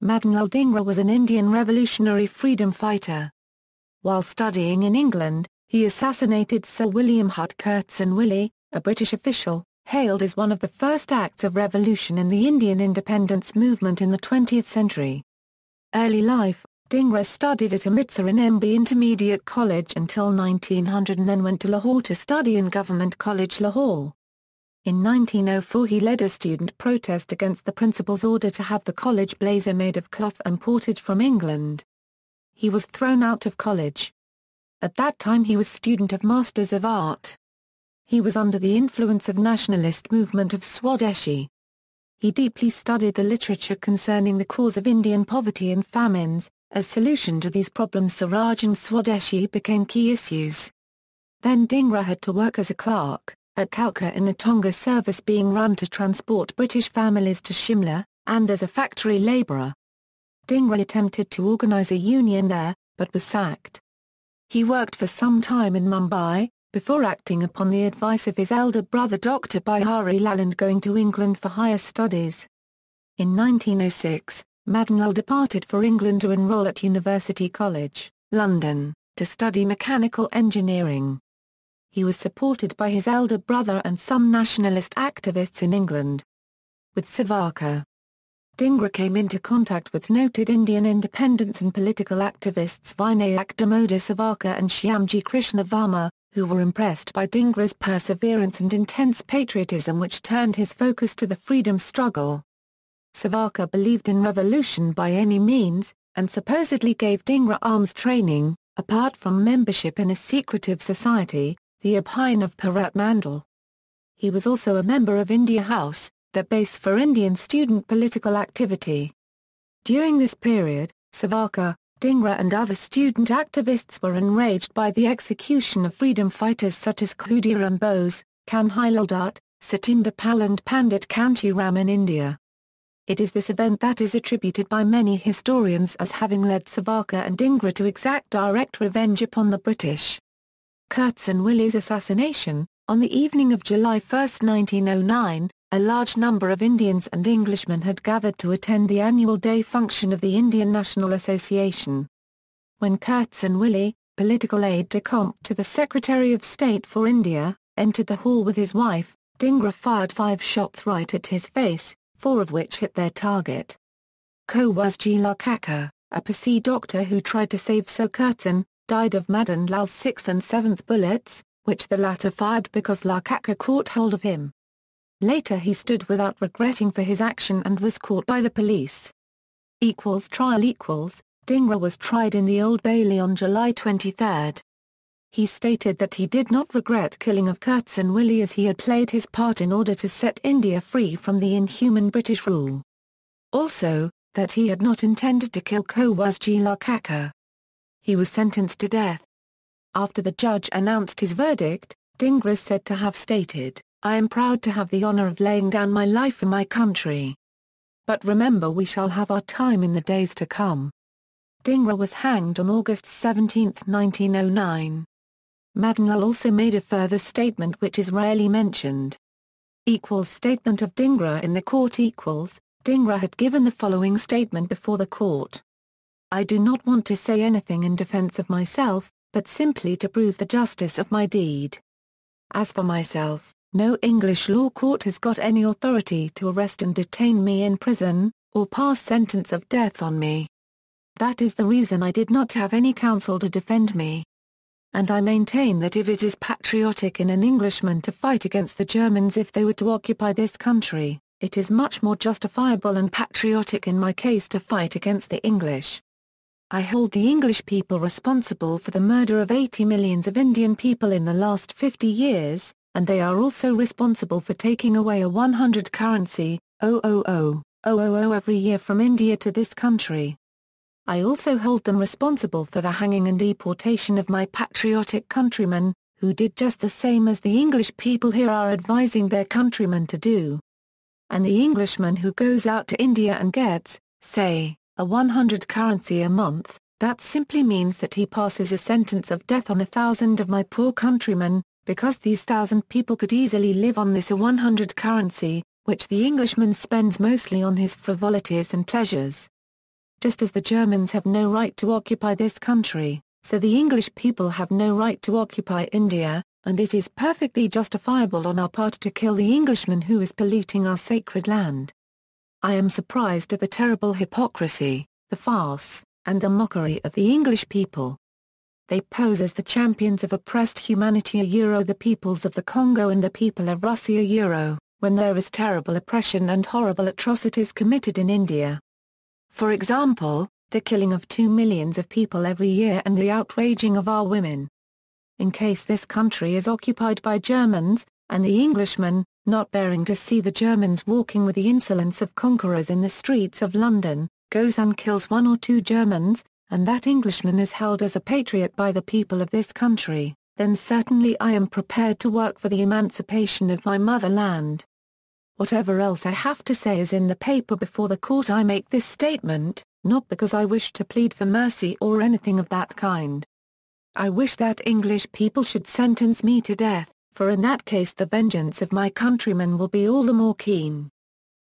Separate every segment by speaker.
Speaker 1: Madan Lal Dhingra was an Indian revolutionary freedom fighter. While studying in England, he assassinated Sir William Hutt. Curzon Wyllie, a British official, hailed as one of the first acts of revolution in the Indian independence movement in the 20th century. Early life: Dhingra studied at Amritsar in MB Intermediate College until 1900 and then went to Lahore to study in Government College Lahore. In 1904 he led a student protest against the principal's order to have the college blazer made of cloth imported from England. He was thrown out of college. At that time he was student of Masters of Art. He was under the influence of nationalist movement of Swadeshi. He deeply studied the literature concerning the cause of Indian poverty and famines. As solution to these problems, Swaraj and Swadeshi became key issues. Then Dhingra had to work as a clerk at Kalka in a Tonga service being run to transport British families to Shimla, and as a factory labourer. Dhingra attempted to organise a union there, but was sacked. He worked for some time in Mumbai, before acting upon the advice of his elder brother Dr. Bihari Lal and going to England for higher studies. In 1906, Madan Lal departed for England to enrol at University College, London, to study mechanical engineering. He was supported by his elder brother and some nationalist activists in England. With Savarkar, Dhingra came into contact with noted Indian independence and political activists Vinayak Damodar Savarkar and Shyamji Krishna Varma, who were impressed by Dhingra's perseverance and intense patriotism, which turned his focus to the freedom struggle. Savarkar believed in revolution by any means, and supposedly gave Dhingra arms training, apart from membership in a secretive society, the Abhayan of Bharat Mandal. He was also a member of India House, the base for Indian student political activity. During this period, Savarkar, Dhingra and other student activists were enraged by the execution of freedom fighters such as Khudiram Bose, Kanhai Lal Dutt, Satinder Pal and Pandit Kanchi Ram in India. It is this event that is attributed by many historians as having led Savarkar and Dhingra to exact direct revenge upon the British. Curzon Wyllie's assassination: on the evening of July 1, 1909, a large number of Indians and Englishmen had gathered to attend the annual day function of the Indian National Association. When Curzon Wyllie, political aide-de-camp to the Secretary of State for India, entered the hall with his wife, Dhingra fired 5 shots right at his face, 4 of which hit their target. Courrzon Lakaka, a Pasi doctor who tried to save Sir Curzon, died of Madan Lal's 6th and 7th bullets, which the latter fired because Lakaka caught hold of him. Later he stood without regretting for his action and was caught by the police. Trial: Dhingra was tried in the Old Bailey on July 23. He stated that he did not regret killing of Curzon Wyllie as he had played his part in order to set India free from the inhuman British rule. Also, that he had not intended to kill Courrzon Lakaka. He was sentenced to death. After the judge announced his verdict, Dhingra is said to have stated, "I am proud to have the honor of laying down my life for my country. But remember, we shall have our time in the days to come." Dhingra was hanged on August 17, 1909. Madan Lal also made a further statement which is rarely mentioned. Statement of Dhingra in the court. Dhingra had given the following statement before the court. "I do not want to say anything in defense of myself, but simply to prove the justice of my deed. As for myself, no English law court has got any authority to arrest and detain me in prison, or pass sentence of death on me. That is the reason I did not have any counsel to defend me. And I maintain that if it is patriotic in an Englishman to fight against the Germans if they were to occupy this country, it is much more justifiable and patriotic in my case to fight against the English. I hold the English people responsible for the murder of 80 millions of Indian people in the last 50 years, and they are also responsible for taking away a 100 currency, 000, every year from India to this country. I also hold them responsible for the hanging and deportation of my patriotic countrymen, who did just the same as the English people here are advising their countrymen to do. And the Englishman who goes out to India and gets, say, a 100 currency a month, that simply means that he passes a sentence of death on 1,000 of my poor countrymen, because these 1,000 people could easily live on this a 100 currency, which the Englishman spends mostly on his frivolities and pleasures. Just as the Germans have no right to occupy this country, so the English people have no right to occupy India, and it is perfectly justifiable on our part to kill the Englishman who is polluting our sacred land. I am surprised at the terrible hypocrisy, the farce, and the mockery of the English people. They pose as the champions of oppressed humanity the peoples of the Congo and the people of Russia when there is terrible oppression and horrible atrocities committed in India. For example, the killing of 2 million of people every year and the outraging of our women. In case this country is occupied by Germans, and the Englishman, not bearing to see the Germans walking with the insolence of conquerors in the streets of London, goes and kills 1 or 2 Germans, and that Englishman is held as a patriot by the people of this country, then certainly I am prepared to work for the emancipation of my motherland. Whatever else I have to say is in the paper before the court. I make this statement, not because I wish to plead for mercy or anything of that kind. I wish that English people should sentence me to death, for in that case the vengeance of my countrymen will be all the more keen.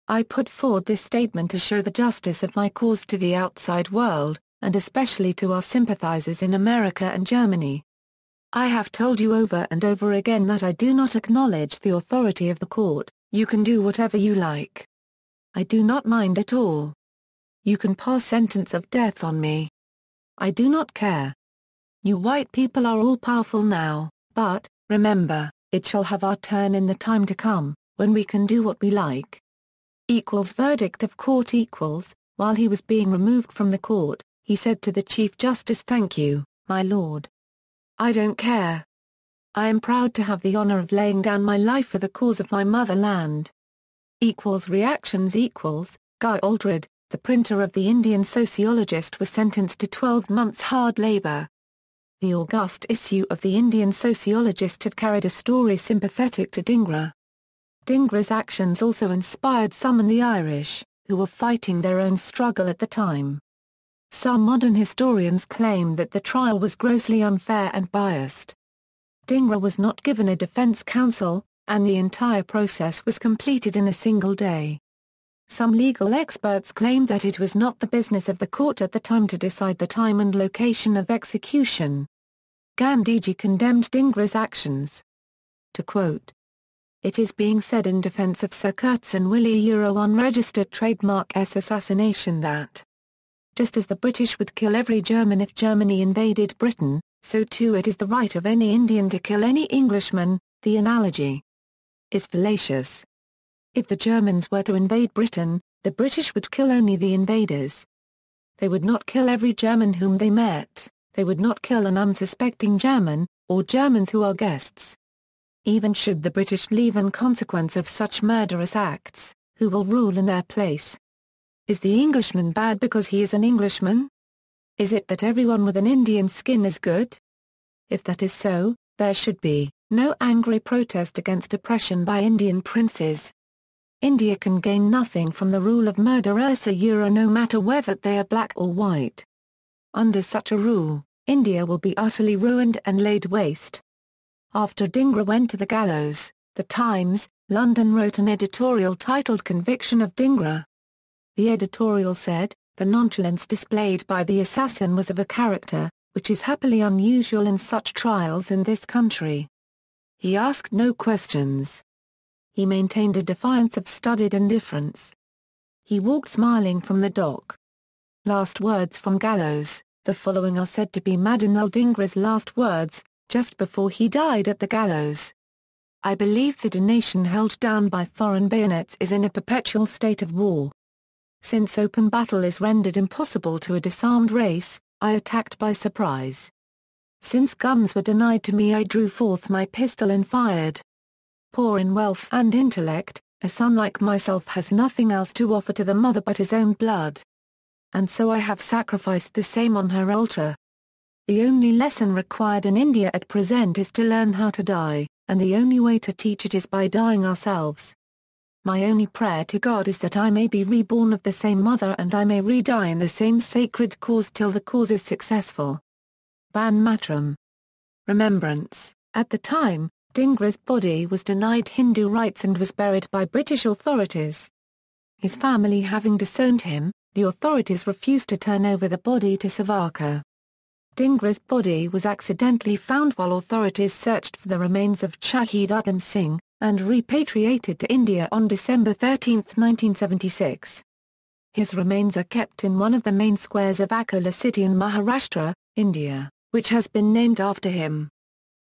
Speaker 1: I put forward this statement to show the justice of my cause to the outside world, and especially to our sympathizers in America and Germany. I have told you over and over again that I do not acknowledge the authority of the court. You can do whatever you like. I do not mind at all. You can pass sentence of death on me. I do not care. You white people are all powerful now, but, remember, it shall have our turn in the time to come, when we can do what we like. Verdict of court. While he was being removed from the court, he said to the Chief Justice, "Thank you, my lord. I don't care. I am proud to have the honor of laying down my life for the cause of my motherland." Reactions. Guy Aldred, the printer of the Indian Sociologist, was sentenced to 12 months hard labor. The August issue of the Indian Sociologist had carried a story sympathetic to Dhingra. Dhingra's actions also inspired some in the Irish, who were fighting their own struggle at the time. Some modern historians claim that the trial was grossly unfair and biased. Dhingra was not given a defense counsel, and the entire process was completed in a single day. Some legal experts claimed that it was not the business of the court at the time to decide the time and location of execution. Gandhiji condemned Dhingra's actions. To quote, "It is being said in defense of Sir Curzon Wyllie unregistered trademark assassination that just as the British would kill every German if Germany invaded Britain, so too it is the right of any Indian to kill any Englishman. The analogy is fallacious. If the Germans were to invade Britain, the British would kill only the invaders. They would not kill every German whom they met, they would not kill an unsuspecting German, or Germans who are guests. Even should the British leave in consequence of such murderous acts, who will rule in their place? Is the Englishman bad because he is an Englishman? Is it that everyone with an Indian skin is good? If that is so, there should be no angry protest against oppression by Indian princes. India can gain nothing from the rule of murderers no matter whether they are black or white. Under such a rule, India will be utterly ruined and laid waste." After Dhingra went to the gallows, The Times, London wrote an editorial titled "Conviction of Dhingra." The editorial said, "The nonchalance displayed by the assassin was of a character, which is happily unusual in such trials in this country. He asked no questions. He maintained a defiance of studied indifference. He walked smiling from the dock." Last words from gallows. The following are said to be Madan Lal Dhingra's last words, just before he died at the gallows. "I believe that a nation held down by foreign bayonets is in a perpetual state of war. Since open battle is rendered impossible to a disarmed race, I attacked by surprise. Since guns were denied to me, I drew forth my pistol and fired. Poor in wealth and intellect, a son like myself has nothing else to offer to the mother but his own blood. And so I have sacrificed the same on her altar. The only lesson required in India at present is to learn how to die, and the only way to teach it is by dying ourselves. My only prayer to God is that I may be reborn of the same mother and I may re-die in the same sacred cause till the cause is successful." Ban Matram. Remembrance. At the time, Dhingra's body was denied Hindu rights and was buried by British authorities. His family having disowned him, the authorities refused to turn over the body to Savarkar. Dhingra's body was accidentally found while authorities searched for the remains of Shahid Udham Singh, and repatriated to India on December 13, 1976. His remains are kept in one of the main squares of Akola city in Maharashtra, India, which has been named after him.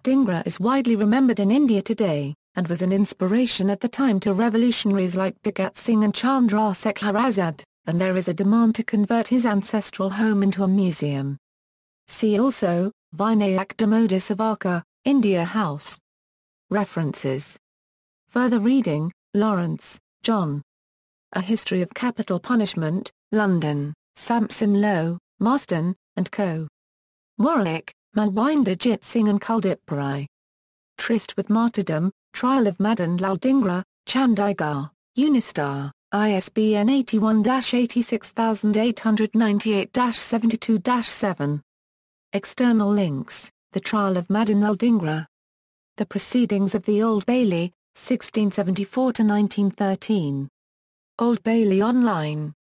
Speaker 1: Dhingra is widely remembered in India today, and was an inspiration at the time to revolutionaries like Bhagat Singh and Chandrasekhar Azad, and there is a demand to convert his ancestral home into a museum. See also, Vinayak Damodar Savarkar, India House. References. Further reading, Lawrence, John. A History of Capital Punishment, London, Sampson Low, Marston, and Co. Warwick, Malwinder Singh and Kuldip Pai. Tryst with Martyrdom, Trial of Madan Lal Dhingra, Chandigarh, Unistar, ISBN 81-86898-72-7. External links, The Trial of Madan Lal Dhingra. The Proceedings of the Old Bailey, 1674–1913. Old Bailey Online.